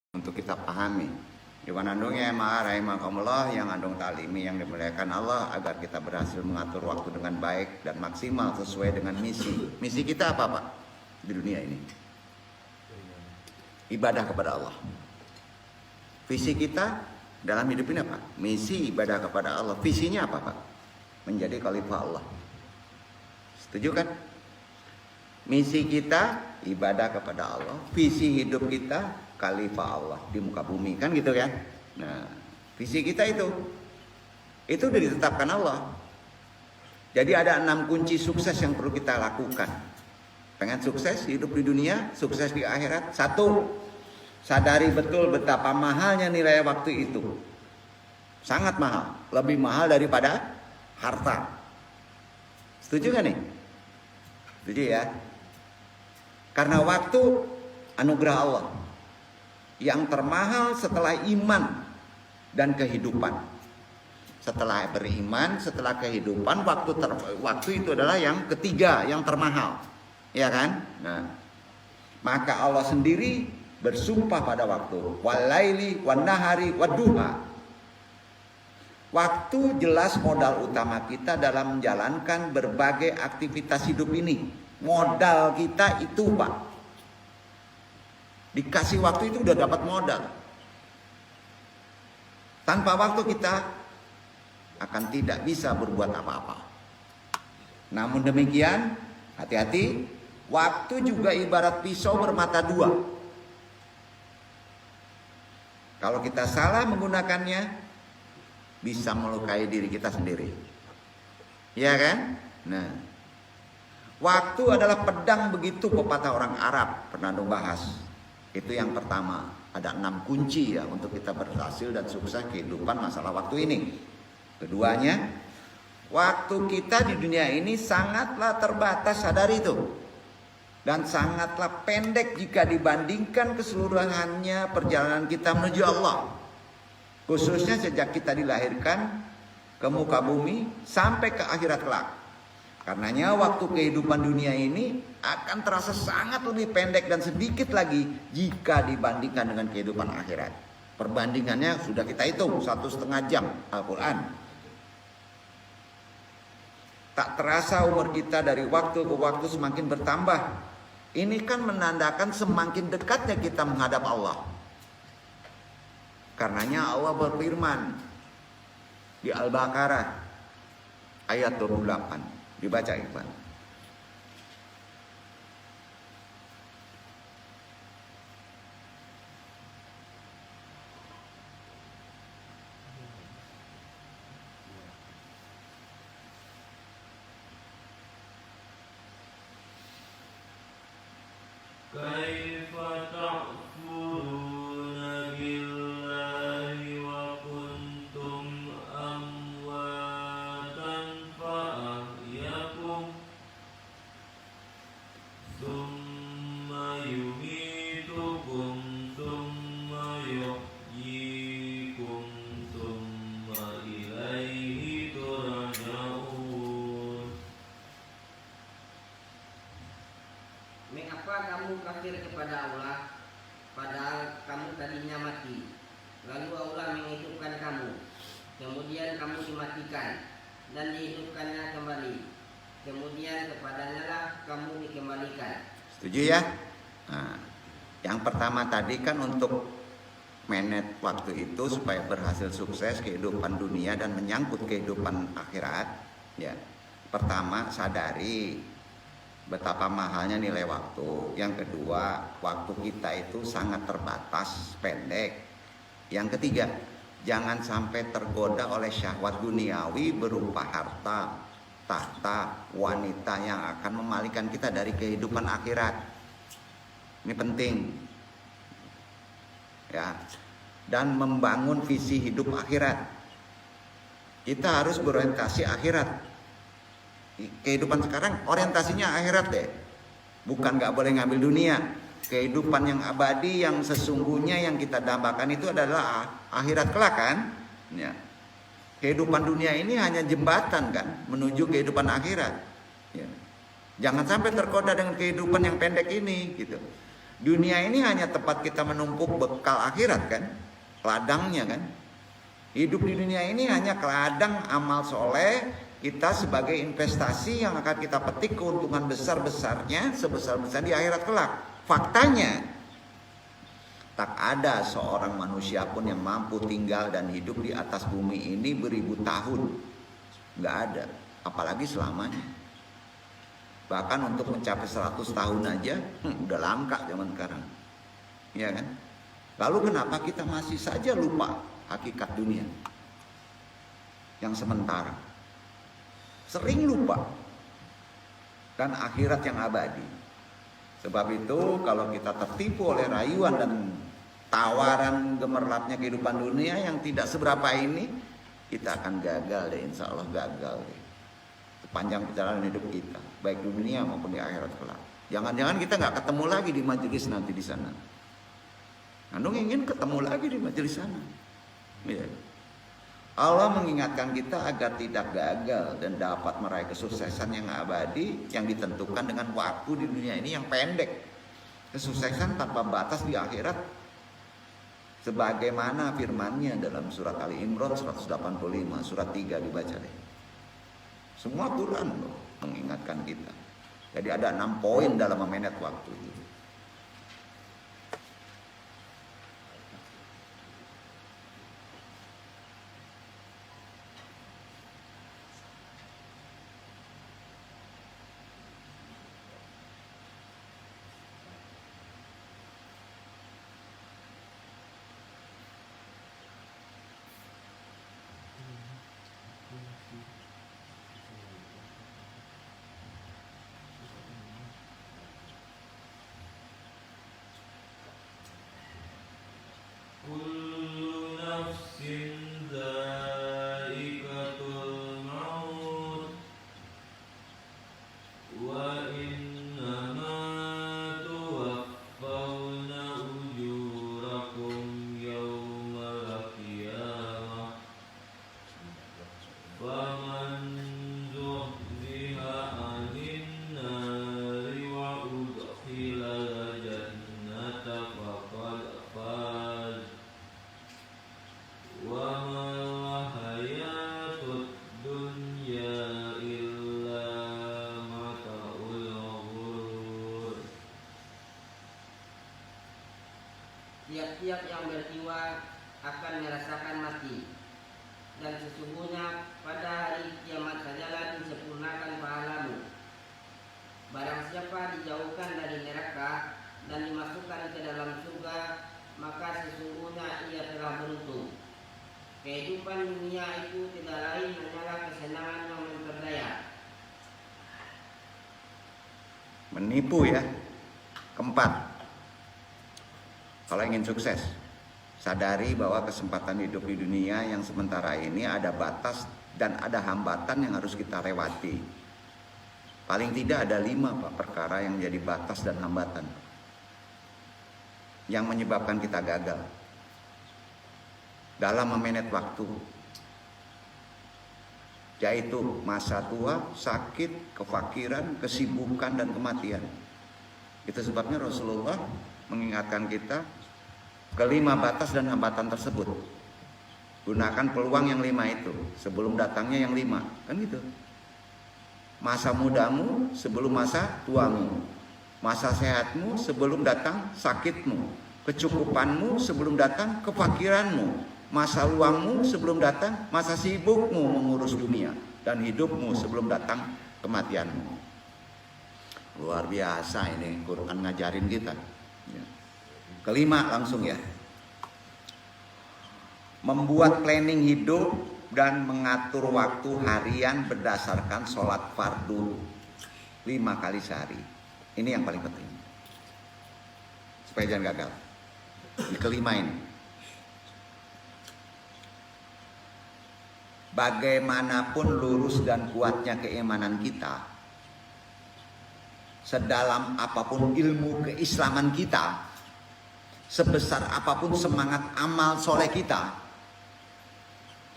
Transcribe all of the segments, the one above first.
untuk kita pahami. Iwan andungnya rahimakumullah yang andung talimi yang dimuliakan Allah, agar kita berhasil mengatur waktu dengan baik dan maksimal sesuai dengan misi. Misi kita apa Pak di dunia ini? Ibadah kepada Allah. Visi kita dalam hidup ini apa? Misi ibadah kepada Allah. Visinya apa Pak? Menjadi khalifah Allah. Setuju kan? Misi kita ibadah kepada Allah, visi hidup kita khalifah Allah di muka bumi, kan gitu kan? Nah, visi kita itu udah ditetapkan Allah. Jadi ada 6 kunci sukses yang perlu kita lakukan. Pengen sukses hidup di dunia, sukses di akhirat. 1, sadari betul betapa mahalnya nilai waktu itu. Sangat mahal, lebih mahal daripada harta. Setuju kan nih? Setuju ya? Karena waktu anugerah Allah yang termahal setelah iman dan kehidupan. Setelah beriman, setelah kehidupan, waktu itu adalah yang ketiga, yang termahal. Ya kan? Nah, maka Allah sendiri bersumpah pada waktu. Walaili wan nahari wadduha. Waktu jelas modal utama kita dalam menjalankan berbagai aktivitas hidup ini. Modal kita itu Pak. Dikasih waktu itu udah dapat modal. Tanpa waktu kita akan tidak bisa berbuat apa-apa. Namun demikian, hati-hati, waktu juga ibarat pisau bermata dua. Kalau kita salah menggunakannya, bisa melukai diri kita sendiri. Ya kan? Nah, waktu adalah pedang begitu pepatah orang Arab, pernah bahas. Itu yang pertama. Ada 6 kunci ya untuk kita berhasil dan sukses kehidupan masalah waktu ini. Keduanya, waktu kita di dunia ini sangatlah terbatas, sadari itu. Dan sangatlah pendek jika dibandingkan keseluruhannya perjalanan kita menuju Allah. Khususnya sejak kita dilahirkan ke muka bumi sampai ke akhirat kelak. Karenanya waktu kehidupan dunia ini akan terasa sangat lebih pendek dan sedikit lagi jika dibandingkan dengan kehidupan akhirat. Perbandingannya sudah kita hitung 1,5 jam Al-Quran. Tak terasa umur kita dari waktu ke waktu semakin bertambah. Ini kan menandakan semakin dekatnya kita menghadap Allah. Karenanya Allah berfirman di Al-Baqarah ayat 28. Dibaca Ikhwan. Kaifa ta'furuna billahi wa kuntum amwatan fa'ahyakum Thumma yumitukum Thumma yuhyikum Thumma ilaihi turja'un. Mengapa kamu kafir kepada Allah, padahal kamu tadinya mati? Lalu Allah menghidupkan kamu, kemudian kamu dimatikan dan dihidupkannya kembali, kemudian kepadanya lah kamu dikembalikan. Setuju ya? Nah, yang pertama tadi kan untuk manage waktu itu supaya berhasil sukses kehidupan dunia dan menyangkut kehidupan akhirat. Ya, pertama sadari betapa mahalnya nilai waktu. Yang kedua, waktu kita itu sangat terbatas, pendek. Yang ketiga, jangan sampai tergoda oleh syahwat duniawi berupa harta, tahta, wanita yang akan memalingkan kita dari kehidupan akhirat. Ini penting. Ya. Dan membangun visi hidup akhirat. Kita harus berorientasi akhirat. Kehidupan sekarang orientasinya akhirat deh. Bukan gak boleh ngambil dunia. Kehidupan yang abadi, yang sesungguhnya yang kita dambakan itu adalah akhirat kelak kan. Ya. Kehidupan dunia ini hanya jembatan kan menuju kehidupan akhirat. Ya. Jangan sampai tergoda dengan kehidupan yang pendek ini gitu. Dunia ini hanya tempat kita menumpuk bekal akhirat kan, ladangnya kan. Hidup di dunia ini hanya ladang amal soleh kita sebagai investasi yang akan kita petik keuntungan besar-besarnya, sebesar-besar di akhirat kelak. Faktanya, tak ada seorang manusia pun yang mampu tinggal dan hidup di atas bumi ini beribu tahun. Nggak ada, apalagi selamanya. Bahkan untuk mencapai 100 tahun aja udah langka zaman sekarang. Ya kan? Lalu kenapa kita masih saja lupa hakikat dunia yang sementara? Sering lupa. Dan akhirat yang abadi. Sebab itu kalau kita tertipu oleh rayuan dan tawaran gemerlapnya kehidupan dunia yang tidak seberapa ini, kita akan gagal deh, insya Allah gagal deh. Sepanjang perjalanan hidup kita, baik di dunia maupun di akhirat kelak. Jangan-jangan kita nggak ketemu lagi di majelis nanti di sana. Andung ingin ketemu lagi di majelis sana. Ya. Allah mengingatkan kita agar tidak gagal dan dapat meraih kesuksesan yang abadi yang ditentukan dengan waktu di dunia ini yang pendek. Kesuksesan tanpa batas di akhirat. Sebagaimana firman-Nya dalam surat Ali Imran 185, surat 3 dibaca deh. Semua Quran loh mengingatkan kita. Jadi ada 6 poin dalam memanage waktu itu. Kullu nafsin dha'iqatul maut wa innama tuwaffawna ujurakum yawmal qiyamah faman zuhziha 'anil nari wa udkhilal jannata faqad faz wa mal hayatud dunya illa mata'ul ghurur. Tiap-tiap yang berjiwa akan merasakan mati, dan sesungguhnya pada hari kiamat sajalah disempurnakan pahalamu. Barang siapa dijauhkan dari neraka dan dimasukkan ke dalam surga, maka sesungguhnya ia telah beruntung. Kehidupan dunia itu tidak lain hanyalah kesenangan yang memperdaya. Menipu ya. Keempat, kalau ingin sukses, sadari bahwa kesempatan hidup di dunia yang sementara ini ada batas dan ada hambatan yang harus kita lewati. Paling tidak ada 5 Pak, perkara yang menjadi batas dan hambatan yang menyebabkan kita gagal dalam memanage waktu, yaitu masa tua, sakit, kefakiran, kesibukan, dan kematian. Itu sebabnya Rasulullah mengingatkan kita ke-5 batas dan hambatan tersebut. Gunakan peluang yang 5 itu sebelum datangnya yang 5, kan gitu. Masa mudamu sebelum masa tuamu, masa sehatmu sebelum datang sakitmu, kecukupanmu sebelum datang kefakiranmu, masa luangmu sebelum datang masa sibukmu mengurus dunia, dan hidupmu sebelum datang kematianmu. Luar biasa ini Quran ngajarin kita. ke-5 langsung ya. Membuat planning hidup dan mengatur waktu harian berdasarkan sholat fardu 5 kali sehari. Ini yang paling penting supaya jangan gagal. Ini ke-5 ini. Bagaimanapun lurus dan kuatnya keimanan kita, sedalam apapun ilmu keislaman kita, sebesar apapun semangat amal soleh kita,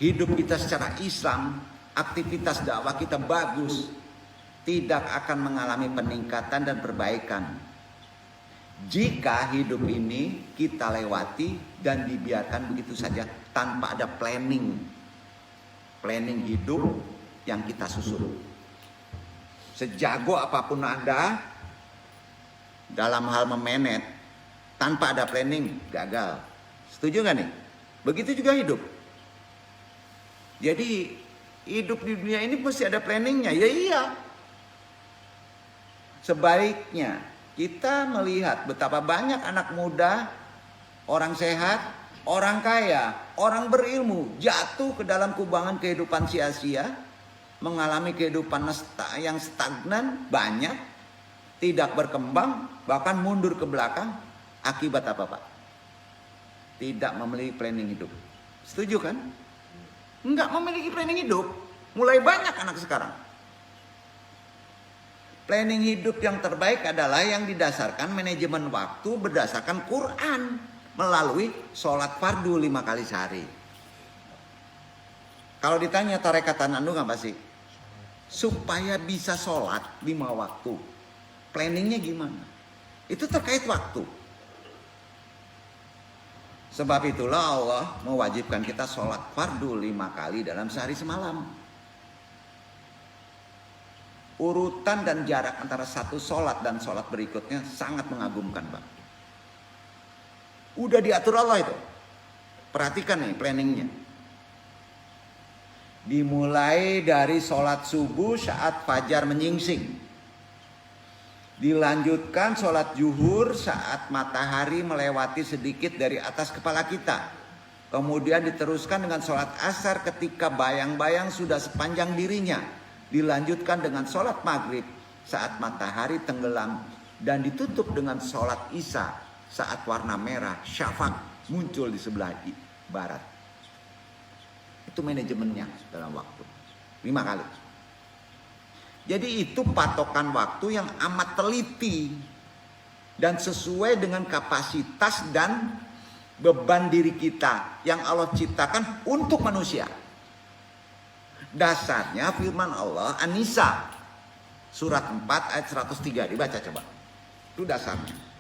hidup kita secara Islam, aktivitas dakwah kita bagus, tidak akan mengalami peningkatan dan perbaikan Jika hidup ini kita lewati dan dibiarkan begitu saja tanpa ada planning hidup yang kita susun. Sejago apapun Anda dalam hal memanage tanpa ada planning, gagal. Setuju nggak nih? Begitu juga hidup. Jadi hidup di dunia ini mesti ada planningnya. Ya iya. Sebaiknya kita melihat betapa banyak anak muda, orang sehat, orang kaya, orang berilmu jatuh ke dalam kubangan kehidupan sia-sia, mengalami kehidupan yang stagnan, banyak, tidak berkembang, bahkan mundur ke belakang. Akibat apa, Pak? Tidak memiliki planning hidup. Setuju kan? Enggak memiliki planning hidup. Mulai banyak anak sekarang. Planning hidup yang terbaik adalah yang didasarkan manajemen waktu berdasarkan Quran melalui sholat fardu 5 kali sehari. Kalau ditanya tarekatan Anu apa sih? Supaya bisa sholat 5 waktu. Planningnya gimana? Itu terkait waktu. Sebab itulah Allah mewajibkan kita sholat fardu 5 kali dalam sehari semalam. Urutan dan jarak antara satu sholat dan sholat berikutnya sangat mengagumkan, Pak. Udah diatur Allah itu. Perhatikan nih planningnya. Dimulai dari sholat subuh saat fajar menyingsing. Dilanjutkan sholat zuhur saat matahari melewati sedikit dari atas kepala kita. Kemudian diteruskan dengan sholat asar ketika bayang-bayang sudah sepanjang dirinya. Dilanjutkan dengan sholat maghrib saat matahari tenggelam. Dan ditutup dengan sholat isya saat warna merah syafaq muncul di sebelah barat. Itu manajemennya dalam waktu 5 kali. Jadi itu patokan waktu yang amat teliti dan sesuai dengan kapasitas dan beban diri kita yang Allah ciptakan untuk manusia. Dasarnya firman Allah An-Nisa surat 4 ayat 103, dibaca coba. Itu dasarnya.